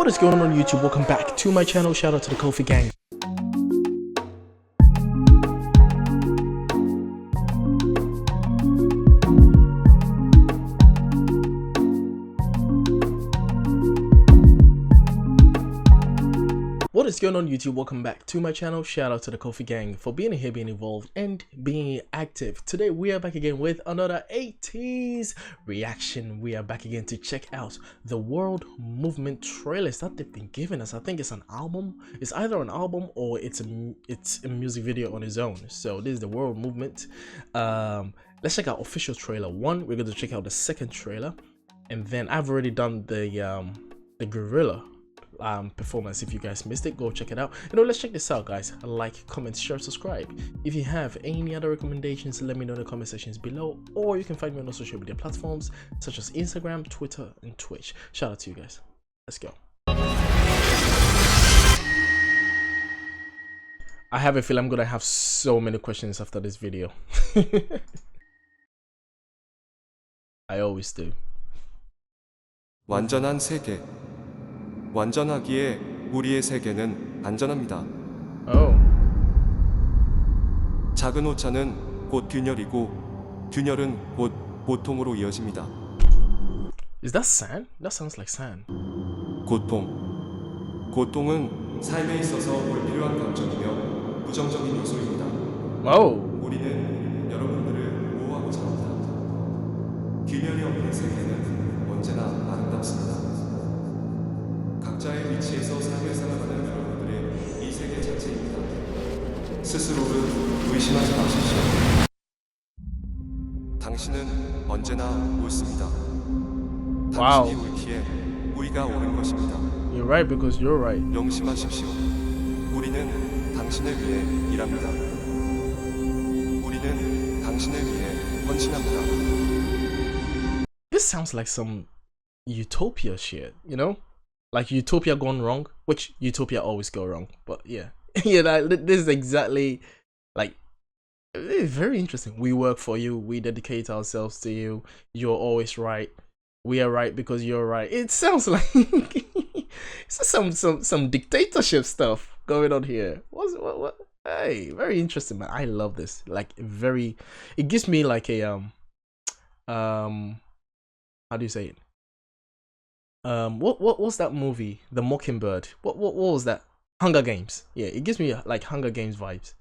What is going on YouTube? Welcome back to my channel. Shout out to the Kofi gang. What is going on YouTube? Welcome back to my channel. Shout out to the Kofi gang for being here, being involved and being active. Today we are back again with another ATEEZ reaction. We are back again to check out the world movement trailers that they've been giving us. I think it's an album. It's either an album or it's a music video on its own. So this is the world movement. Let's check out official trailer 1. We're going to check out the second trailer, and then I've already done the gorilla performance. If you guys missed it, go check it out. Let's check this out, guys. Like, comment, share, subscribe. If you have any other recommendations, let me know in the comment sections below, or you can find me on all social media platforms such as Instagram, Twitter, and Twitch. Shout out to you guys. Let's go. I have a feeling I'm gonna have so many questions after this video. I always do. 완전한 세계. 완전하기에 우리의 세계는 안전합니다. 작은 오차는 곧 균열이고 균열은 곧 보통으로 이어집니다. Is that sand? That sounds like sand. 고통은 삶에 있어서 불필요한 감정이며 부정적인 요소입니다. 우리는 여러분들을 보호하고자 합니다. 균열이 없는 세계는 언제나 아름답습니다. 각자의 위치에서 삶을 살아가는 여러분들의 이 세계 자체입니다. 스스로를 의심하지 마십시오. 당신은 언제나 옳습니다. 당신이 옳기에 우리가 옳은 것입니다. You're right because you're right. 명심하십시오. 우리는 당신을 위해 일합니다. 우리는 당신을 위해 헌신합니다. This sounds like some utopia shit, Like Utopia gone wrong, which Utopia always go wrong, but yeah. This is exactly like very interesting. We work for you, we dedicate ourselves to you, you're always right, we are right because you're right. It sounds like some dictatorship stuff going on here. What? Hey, very interesting, man. I love this. Like it gives me like a how do you say it? What was that movie? The Mockingbird. What was that? Hunger Games. Yeah, it gives me like Hunger Games vibes.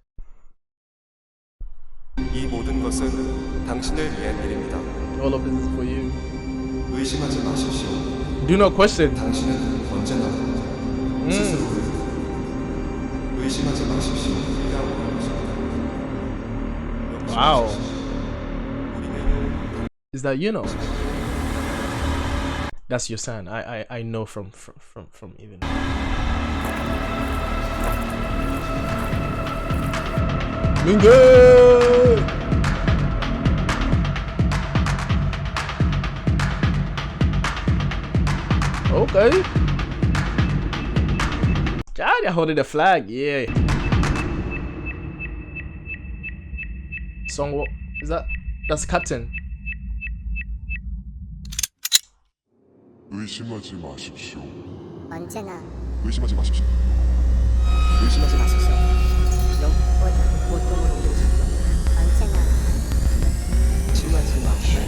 이 모든 것은 당신을 위한 일입니다. All of this is for you. 의심하지 마십시오. Do not question. 당신은 언제나 스스로를 의심하지 마십시오. Wow. Is that That's your son. I know from even. Mingo! Okay. God, they're holding the flag. Yeah. Song, what is that? That's Captain. 의심하지 마십시오. 언제나 의심하지 마십시오. 의심하지 마십시오. 보통으로 언제나 의심하지 마십시오.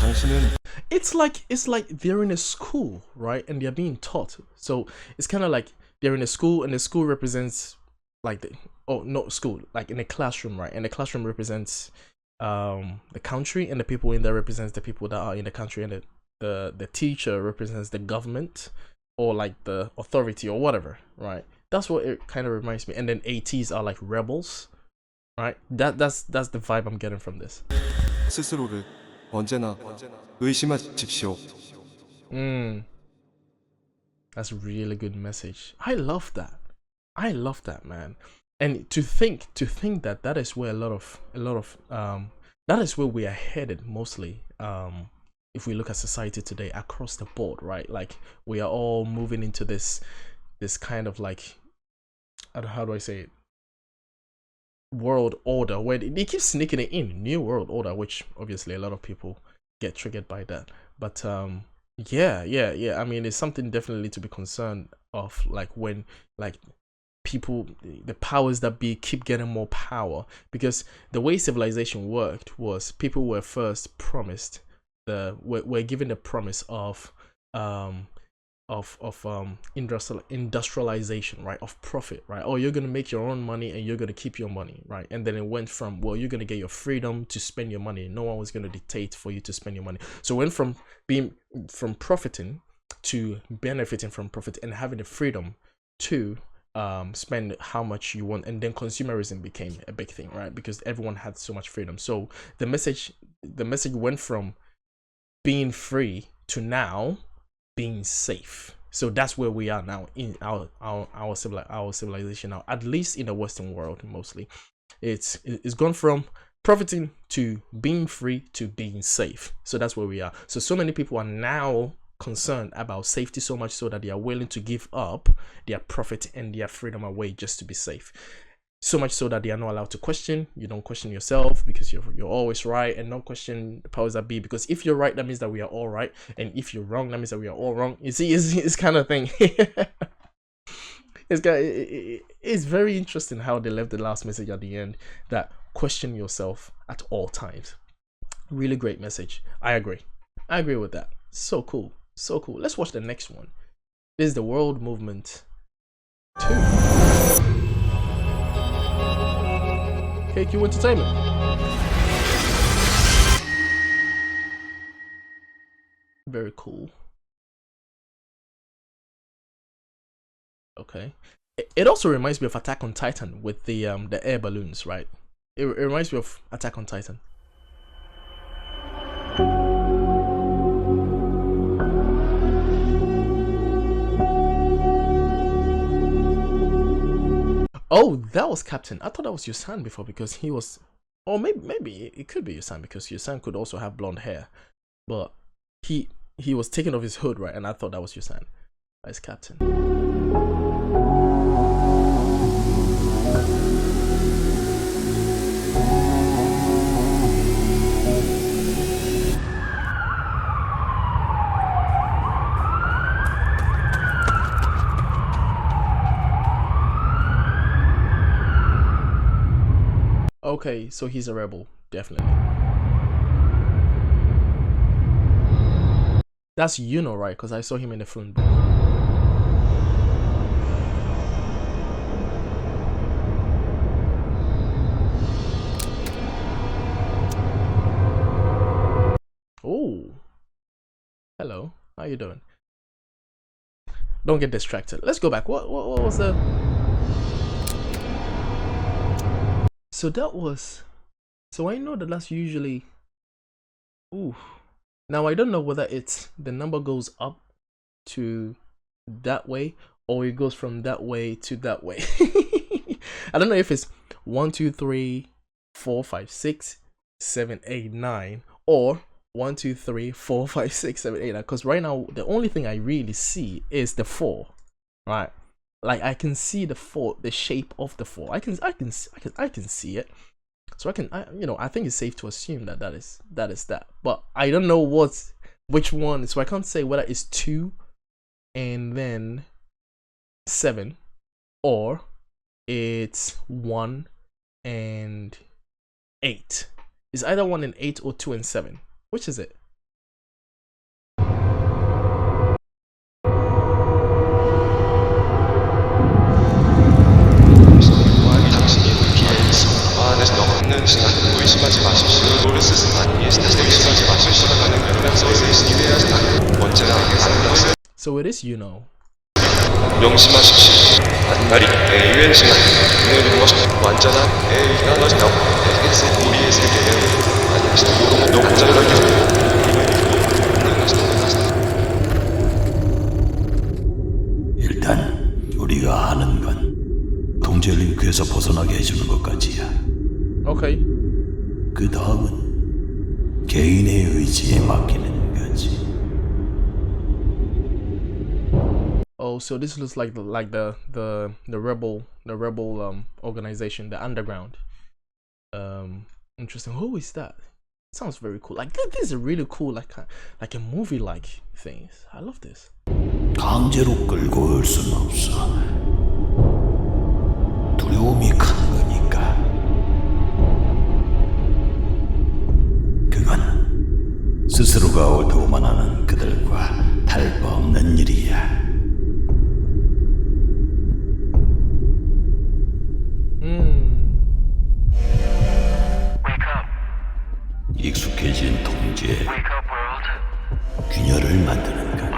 당신은 It's like they're in a school, right? And they're being taught. So it's kind of like they're in a school, and the school represents like not school, like in a classroom, right? And the classroom represents the country, and the people in there represents the people that are in the country, and the teacher represents the government or like the authority or whatever, right? That's what it kind of reminds me. And then ATEEZ are like rebels, right? That's the vibe I'm getting from this. 스스로를 언제나 의심하십시오. That's a really good message. I love that, man. And to think that is where a lot of that is where we are headed mostly, if we look at society today across the board, right? Like we are all moving into this kind of like, how do I say it, world order, where they keep sneaking it in, new world order, which obviously a lot of people get triggered by that. But yeah, I mean, it's something definitely to be concerned of, like when like people, the powers that be, keep getting more power, because the way civilization worked was people were first promised were given the promise of industrialization, right, of profit, right? Oh, you're gonna make your own money and you're gonna keep your money, right? And then it went from, well, you're gonna get your freedom to spend your money, no one was gonna dictate for you to spend your money. So it went from profiting to benefiting from profit and having the freedom to spend how much you want. And then consumerism became a big thing, right? Because everyone had so much freedom. So the message went from being free to now being safe. So that's where we are now in our civilization now, at least in the Western world. Mostly it's gone from profiting to being free to being safe. So that's where we are. So many people are now concerned about safety, so much so that they are willing to give up their profit and their freedom away just to be safe. So much so that they are not allowed to question. You don't question yourself because you're always right, and don't question the powers that be, because if you're right, that means that we are all right, and if you're wrong, that means that we are all wrong. You see, it's kind of thing. It's very interesting how they left the last message at the end, that question yourself at all times. Really great message. I agree with that. So cool. Let's watch the next one. This is the World Movement 2. KQ Entertainment. Very cool. Okay. It also reminds me of Attack on Titan with the air balloons, right? It reminds me of Attack on Titan. Oh, that was Captain. I thought that was Yusan before, because he was, or maybe it could be Yusan, because Yusan could also have blonde hair, but he was taking off his hood, right? And I thought that was Yusan. That's Captain. Okay, so he's a rebel, definitely. That's Yuno, right? Because I saw him in the film. Oh, hello. How you doing? Don't get distracted. Let's go back. What was the? So that was, so I know that that's usually, ooh, now I don't know whether it's the number goes up to that way or it goes from that way to that way. I don't know if it's 1 2 3 4 5 6 7 8 9 or 1 2 3 4 5 6 7 8 9, because right now the only thing I really see is the 4, right? Like I can see the 4, the shape of the 4. I can see it. So I think it's safe to assume that that is that. But I don't know which one. So I can't say whether it's 2 and then 7 or it's 1 and 8. It's either 1 and 8 or 2 and 7. Which is it? So it is, 명심하십시오. 단말이 AUN 시간. 오늘은 완전한 AI가 나온다고. 우리의 세계는 아니지. 녹자를 일단 우리가 하는 건 동제 링크에서 벗어나게 해주는 것까지야. Okay. 그 다음은 개인의 의지에 맡기는 거지. Oh, so this looks like the rebel organization, the underground. Interesting. Who is that? Sounds very cool. Like this is really cool, like a movie like things. I love this. 강제로 끌고 올 순 없어. 두려움이 큰 거니까. 그건 스스로가 옳다고만 하는 그들과 다름없는 일이야. 익숙해진 통제에 균열을 만드는 것.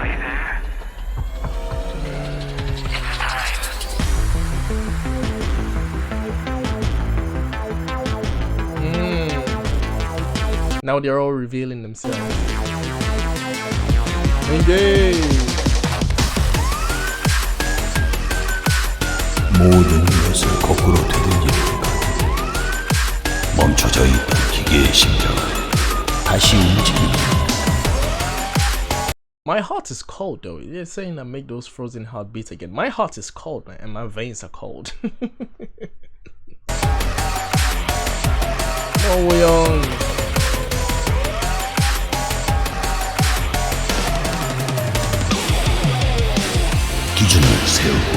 Now they're all revealing themselves. Engage. 모든 것을 거꾸로 되돌리는 것. 멈춰져 있던 기계의 심장을 다시 움직인다. My heart is cold though. You're saying I make those frozen heart beat again. My heart is cold, man, and my veins are cold. Oh, young. 기준을 세우고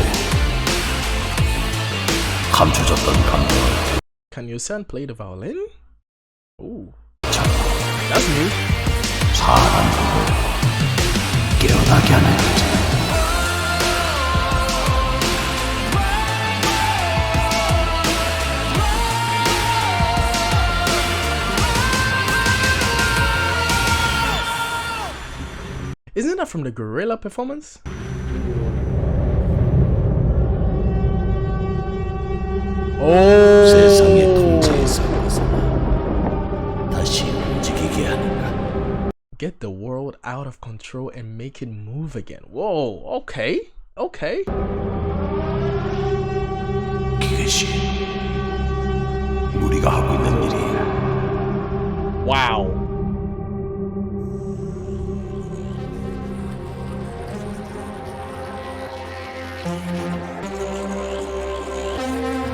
감춰졌던 감정을 Can your son play the violin? Ooh, that's new. 사람들을 깨어나게 하는 거지. Isn't that from the gorilla performance? Oh, 세상의 통제에서 벗어나 다시 움직이게 하는 것. get the world out of control and make it move again. Whoa, okay, okay. 그것이 우리가 하고 있는 일이야. Wow.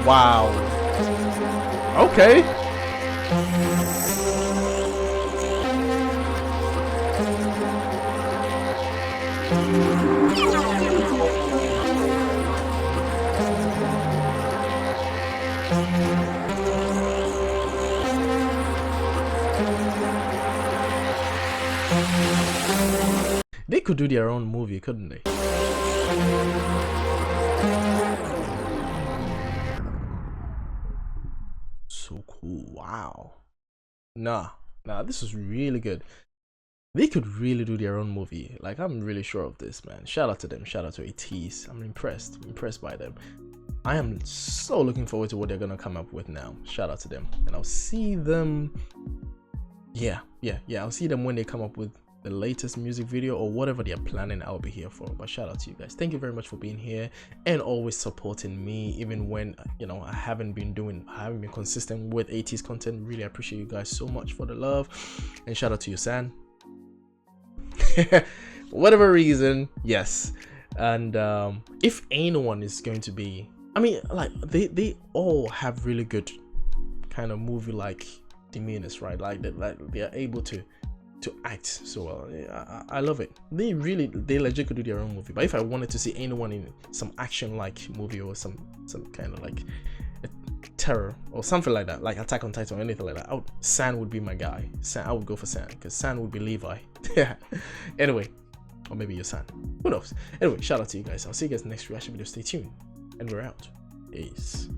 Wow. Okay. They could do their own movie, couldn't they? So cool. Wow. Nah, this is really good. They could really do their own movie. Like, I'm really sure of this, man. Shout out to them. Shout out to ATEEZ. I'm impressed by them. I am so looking forward to what they're gonna come up with now. Shout out to them. And I'll see them. Yeah, I'll see them when they come up with the latest music video or whatever they're planning. I'll be here for. But shout out to you guys. Thank you very much for being here and always supporting me, even when, you know, I haven't been consistent with ATEEZ content. Really appreciate you guys so much for the love. And shout out to you, San. Whatever reason, yes. And if anyone is going to be, I mean, like, they all have really good kind of movie like demeanors, right? Like they are able to act so well. I love it. They legit could do their own movie. But if I wanted to see anyone in some action like movie or some kind of like a terror or something like that, like Attack on Titan or anything like that, San would be my guy. I would go for San, because San would be Levi. Anyway, or maybe your San, who knows. Anyway, shout out to you guys. I'll see you guys next reaction video. Stay tuned and we're out. Peace.